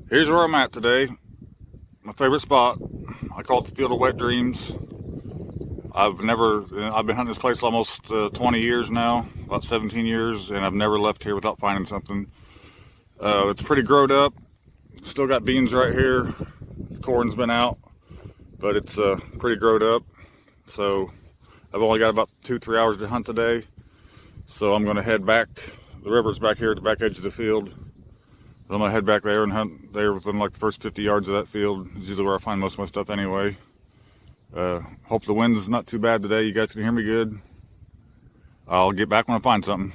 Here's where I'm at today. My favorite spot. I call it the Field of Wet Dreams. I've been hunting this place almost 20 years now, about 17 years, and I've never left here without finding something. It's pretty growed up. Still got beans right here. Corn's been out, but it's pretty growed up. So I've only got about 2-3 hours to hunt today. So I'm going to head back. The river's back here at the back edge of the field. So I'm going to head back there and hunt there within like the first 50 yards of that field. It's usually where I find most of my stuff anyway. Hope the wind is not too bad today. You guys can hear me good. I'll get back when I find something.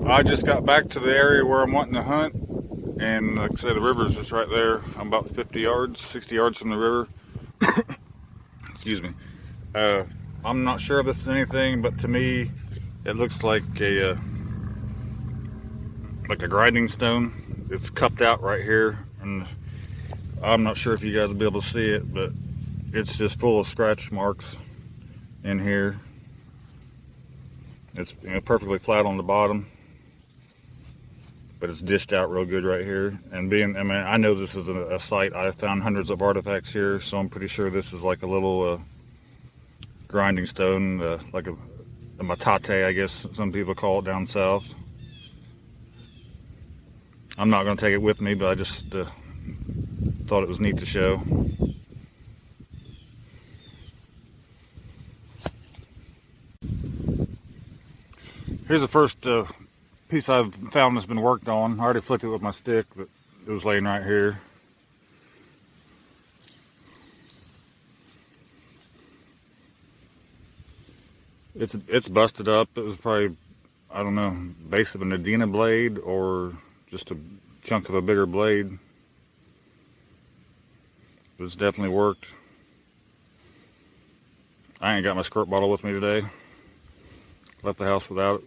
I just got back to the area where I'm wanting to hunt. And like I said, the river's just right there. I'm about 50 yards, 60 yards from the river. Excuse me. I'm not sure if this is anything, but to me, it looks like a grinding stone. It's cupped out right here, and I'm not sure if you guys will be able to see it, but it's just full of scratch marks in here. It's perfectly flat on the bottom, but it's dished out real good right here. And I know this is a site. I found hundreds of artifacts here, so I'm pretty sure this is like a little grinding stone, like a matate, I guess some people call it down south. I'm not going to take it with me, but I just thought it was neat to show. Here's the first piece I've found that's been worked on. I already flicked it with my stick, but it was laying right here. It's busted up. It was probably, I don't know, base of an Adena blade or just a chunk of a bigger blade. But it's definitely worked. I ain't got my squirt bottle with me today. Left the house without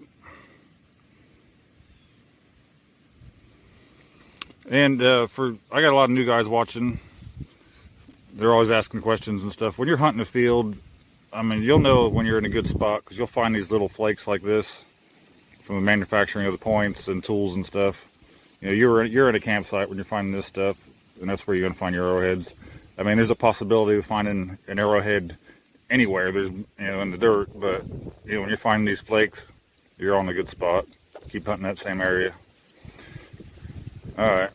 it. And I got a lot of new guys watching. They're always asking questions and stuff. When you're hunting a field, I mean, you'll know when you're in a good spot because you'll find these little flakes like this from the manufacturing of the points and tools and stuff. You know, you're in a campsite when you're finding this stuff, and that's where you're going to find your arrowheads. I mean, there's a possibility of finding an arrowhead anywhere. There's, in the dirt, but when you're finding these flakes, you're on a good spot. Keep hunting that same area. All right,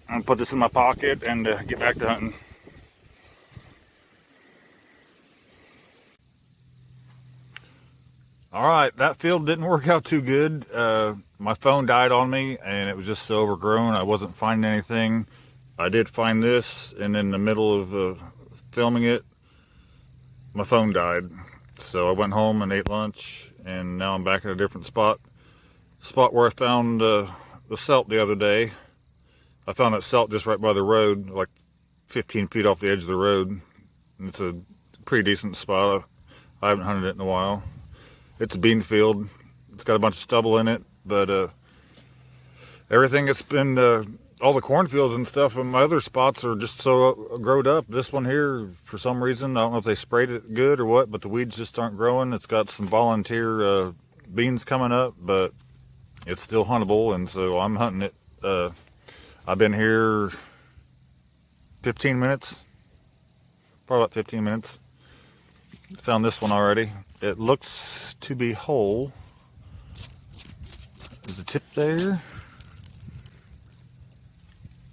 I'm gonna put this in my pocket and get back to hunting. All right, that field didn't work out too good. My phone died on me and it was just so overgrown. I wasn't finding anything. I did find this, and in the middle of filming it, my phone died. So I went home and ate lunch, and now I'm back in a different spot. Spot where I found the CELT the other day. I found that CELT just right by the road, like 15 feet off the edge of the road. And it's a pretty decent spot. I haven't hunted it in a while. It's a bean field. It's got a bunch of stubble in it, but everything that's been, all the cornfields and stuff in my other spots are just so growed up. This one here, for some reason, I don't know if they sprayed it good or what, but the weeds just aren't growing. It's got some volunteer beans coming up, but it's still huntable, and so I'm hunting it. I've been here 15 minutes, probably about 15 minutes. Found this one already. It looks to be whole. There's a tip there.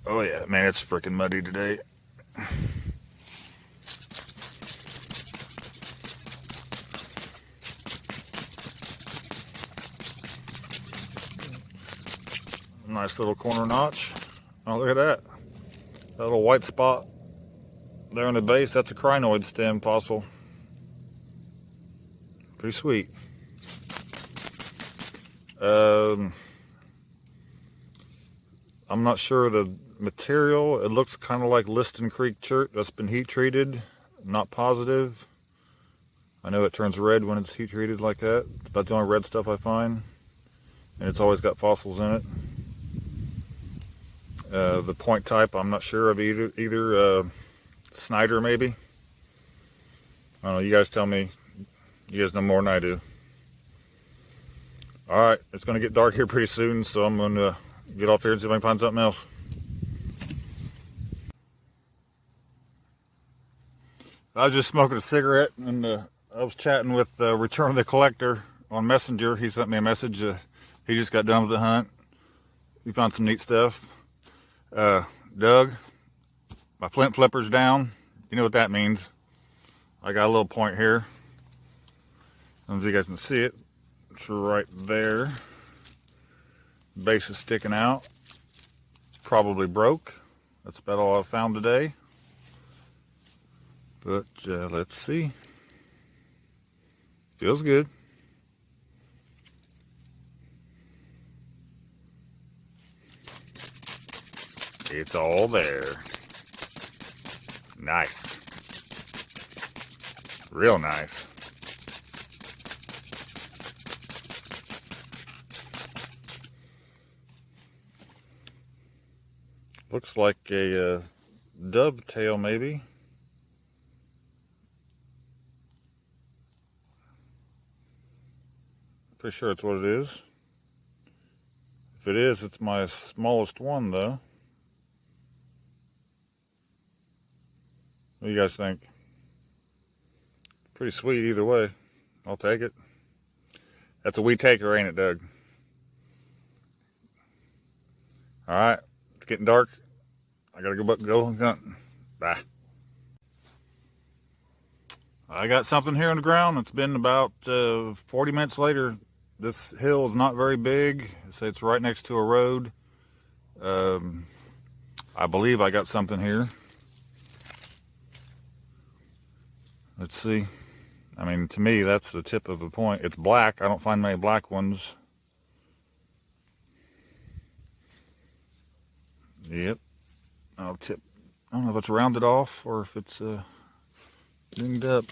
Oh yeah, man, it's freaking muddy today. Nice little corner notch. Oh, look at that. That little white spot there on the base, that's a crinoid stem fossil. Pretty sweet. I'm not sure the material. It looks kind of like Liston Creek chert that's been heat treated. Not positive. I know it turns red when it's heat treated like that. It's about the only red stuff I find. And it's always got fossils in it. The point type, I'm not sure of either Snyder maybe. I don't know, you guys tell me. You guys know more than I do. Alright, it's going to get dark here pretty soon, so I'm going to get off here and see if I can find something else. I was just smoking a cigarette, and I was chatting with Return of the Collector on Messenger. He sent me a message. He just got done with the hunt. He found some neat stuff. Doug, my flint flipper's down. You know what that means. I got a little point here. I don't know if you guys can see it. It's right there. Base is sticking out. Probably broke. That's about all I found today. But let's see. Feels good. It's all there. Nice. Real nice. Looks like a dovetail, maybe. Pretty sure that's what it is. If it is, it's my smallest one, though. What do you guys think? Pretty sweet either way. I'll take it. That's a wee taker, ain't it, Doug? Alright, it's getting dark. I gotta go hunting. Bye. I got something here on the ground. It's been about 40 minutes later. This hill is not very big. So it's right next to a road. I believe I got something here. Let's see. I mean, to me, that's the tip of a point. It's black. I don't find many black ones. Yep. I'll tip. I don't know if it's rounded off or if it's dinged up.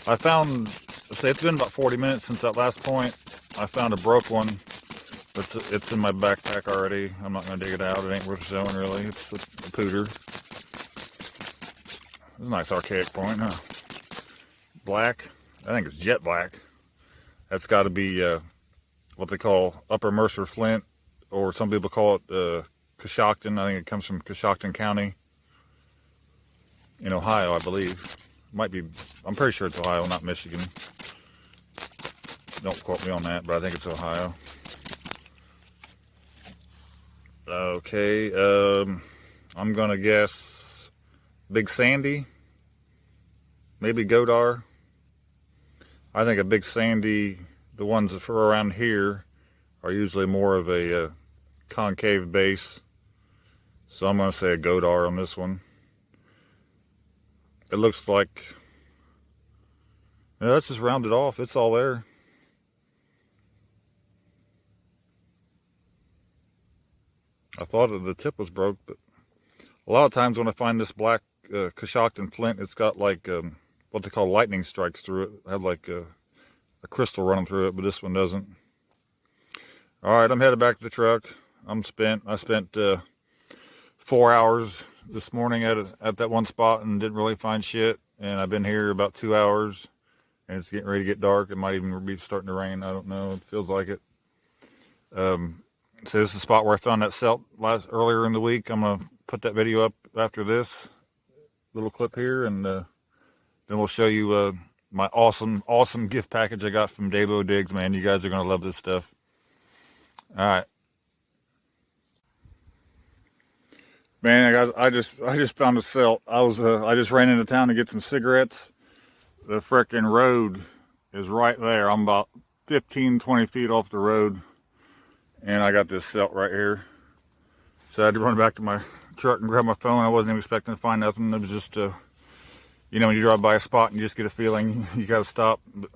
I found, say it's been about 40 minutes since that last point. I found a broke one. It's in my backpack already. I'm not going to dig it out. It ain't worth showing, really. It's a pooter. It's a nice archaic point, huh? Black. I think it's jet black. That's got to be what they call Upper Mercer flint, or some people call it Coshocton. I think it comes from Coshocton County in Ohio, I believe. Might be, I'm pretty sure it's Ohio, not Michigan. Don't quote me on that, but I think it's Ohio. Okay, I'm gonna guess Big Sandy, maybe Godar. I think a Big Sandy, the ones that are around here, are usually more of a concave base. So I'm gonna say a Godar on this one. It looks like, yeah, that's just rounded off. It's all there. I thought the tip was broke, but a lot of times when I find this black Coshocton flint, it's got like what they call lightning strikes through it. It had like a crystal running through it, but this one doesn't. All right, I'm headed back to the truck. I'm spent. I spent 4 hours this morning at that one spot and didn't really find shit. And I've been here about 2 hours, and it's getting ready to get dark. It might even be starting to rain. I don't know. It feels like it. So this is the spot where I found that CELT earlier in the week. I'm going to put that video up after this little clip here, and then we'll show you my awesome gift package I got from Davo Diggs, man. You guys are going to love this stuff. All right. Man, guys, I just found a CELT. I just ran into town to get some cigarettes. The frickin' road is right there. I'm about 15, 20 feet off the road. And I got this CELT right here. So I had to run back to my truck and grab my phone. I wasn't even expecting to find nothing. It was just, you know, when you drive by a spot and you just get a feeling you got to stop. But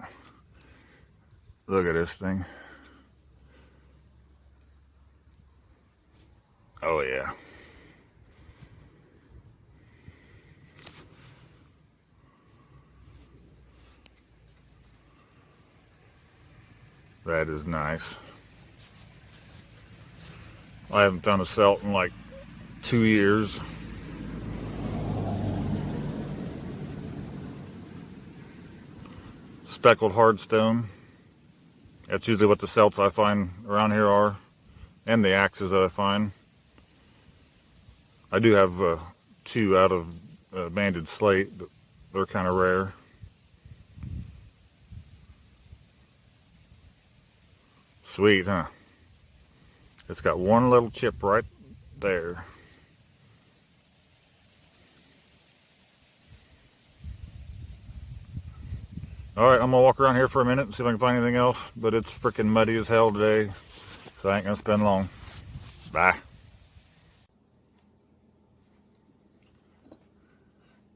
look at this thing. Oh, yeah. That is nice. I haven't done a CELT in like 2 years. Speckled hardstone. That's usually what the CELTs I find around here are. and the axes that I find. I do have 2 out of banded slate, but they're kind of rare. Sweet, huh? It's got one little chip right there. Alright, I'm gonna walk around here for a minute and see if I can find anything else, but it's freaking muddy as hell today, so I ain't gonna spend long. Bye.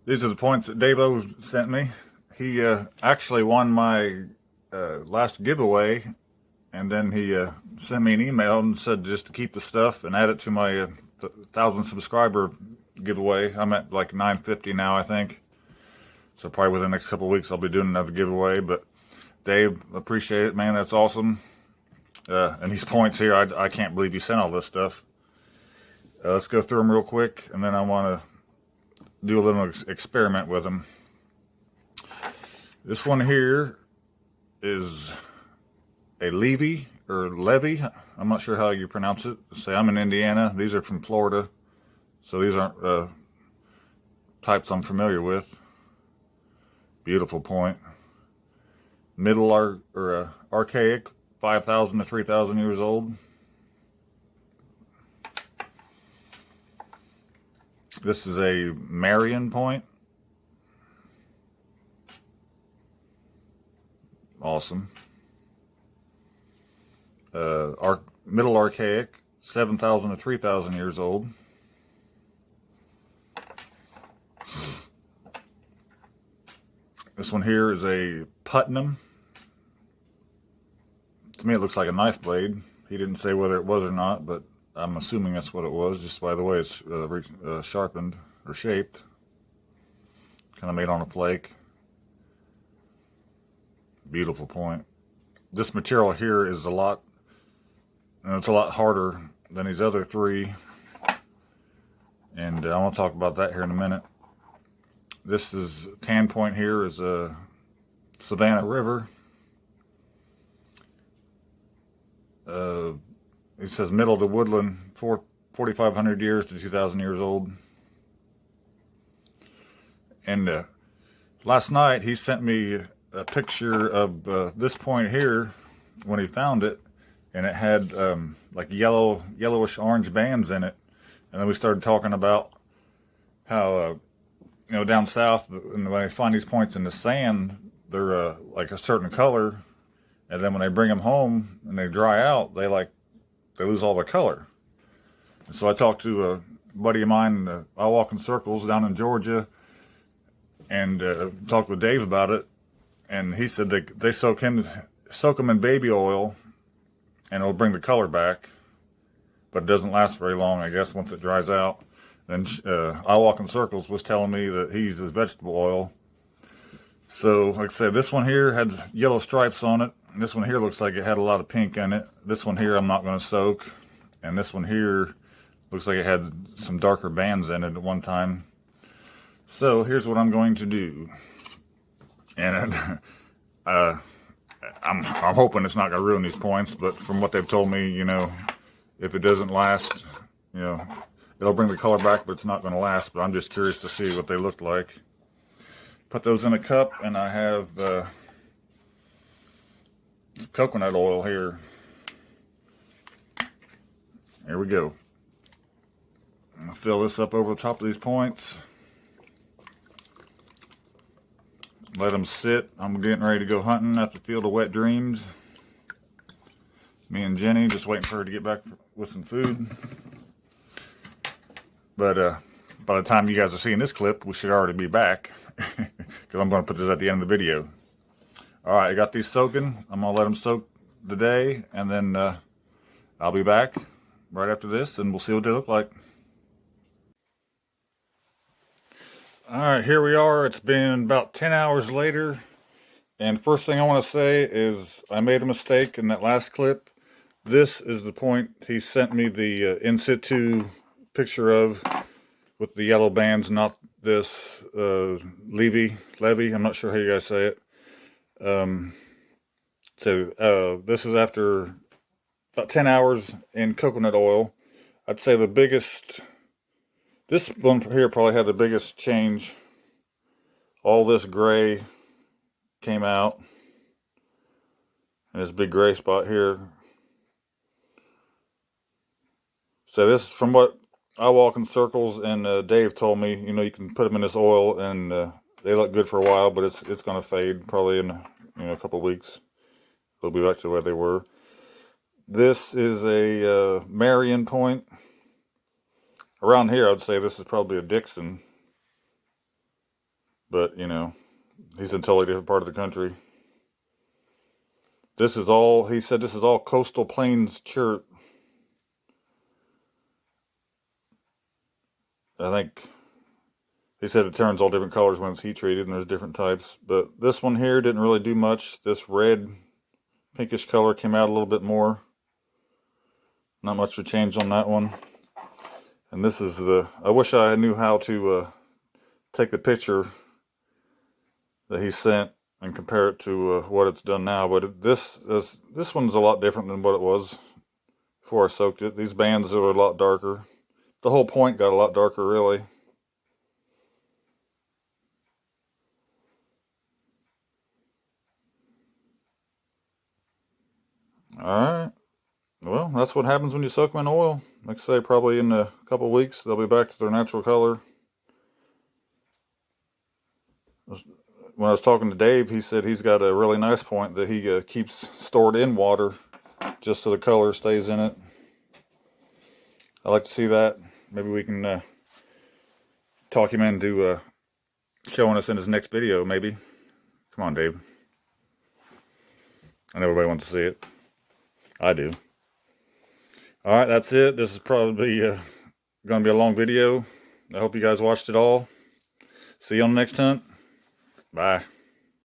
These are the points that Dave-O sent me. He actually won my last giveaway, and then he sent me an email and said just to keep the stuff and add it to my 1,000 subscriber giveaway. I'm at like 950 now, I think. So probably within the next couple of weeks I'll be doing another giveaway. But Dave, appreciate it, man. That's awesome. And these points here, I can't believe you sent all this stuff. Let's go through them real quick, and then I want to do a little experiment with them. This one here is a levy or levy. I'm not sure how you pronounce it. Say I'm in Indiana. These are from Florida, so these aren't types I'm familiar with. Beautiful point. Middle archaic, 5,000 to 3,000 years old. This is a Marion point. Awesome. Middle archaic, 7,000 to 3,000 years old. This one here is a Putnam. To me, it looks like a knife blade. He didn't say whether it was or not, but I'm assuming that's what it was, just by the way it's sharpened or shaped. Kind of made on a flake. Beautiful point. This material here is it's a lot harder than these other 3. And I want to talk about that here in a minute. This is tan point here is a Savannah River. It says middle of the woodland, 4,500 years to 2,000 years old. And last night he sent me a picture of this point here when he found it, and it had like yellowish orange bands in it. And then we started talking about how down south, when they find these points in the sand, they're like a certain color, and then when they bring them home and they dry out, they lose all the color. And so I talked to a buddy of mine, I walk in circles down in Georgia, and talked with Dave about it, and he said they soak them in baby oil, and it'll bring the color back, but it doesn't last very long, I guess, once it dries out. And I Walk in Circles was telling me that he uses vegetable oil. So, like I said, this one here had yellow stripes on it. This one here looks like it had a lot of pink in it. This one here I'm not going to soak. And this one here looks like it had some darker bands in it at one time. So, here's what I'm going to do. And I'm hoping it's not going to ruin these points. But from what they've told me, if it doesn't last, it'll bring the color back, but it's not going to last. But I'm just curious to see what they look like. Put those in a cup, and I have coconut oil here. Here we go. I'm going to fill this up over the top of these points. Let them sit. I'm getting ready to go hunting at the Field of Wet Dreams. Me and Jenny just waiting for her to get back with some food. But by the time you guys are seeing this clip, we should already be back. Because I'm going to put this at the end of the video. Alright, I got these soaking. I'm going to let them soak today. And then I'll be back right after this. And we'll see what they look like. Alright, here we are. It's been about 10 hours later. And first thing I want to say is I made a mistake in that last clip. This is the point he sent me the in situ picture of with the yellow bands, not this levy. I'm not sure how you guys say it. So this is after about 10 hours in coconut oil. I'd say the biggest, this one here probably had the biggest change. All this gray came out, and this big gray spot here. So this is from what I walk in circles, and Dave told me, you know, you can put them in this oil, and they look good for a while, but it's going to fade probably in a couple of weeks. They'll be back to where they were. This is a Marion point. Around here, I'd say this is probably a Dixon, but you know, he's in a totally different part of the country. This is all, he said this is all coastal plains chert. I think he said it turns all different colors when it's heat treated, and there's different types. But this one here didn't really do much. This red, pinkish color came out a little bit more. Not much to change on that one. And this is I wish I knew how to take the picture that he sent and compare it to what it's done now. But this one's a lot different than what it was before I soaked it. These bands are a lot darker. The whole point got a lot darker, really. Alright. Well, that's what happens when you soak them in oil. Like I say, probably in a couple of weeks, they'll be back to their natural color. When I was talking to Dave, he said he's got a really nice point that he keeps stored in water just so the color stays in it. I like to see that. Maybe we can talk him into showing us in his next video, maybe. Come on, Dave. I know everybody wants to see it. I do. Alright, that's it. This is probably going to be a long video. I hope you guys watched it all. See you on the next hunt. Bye.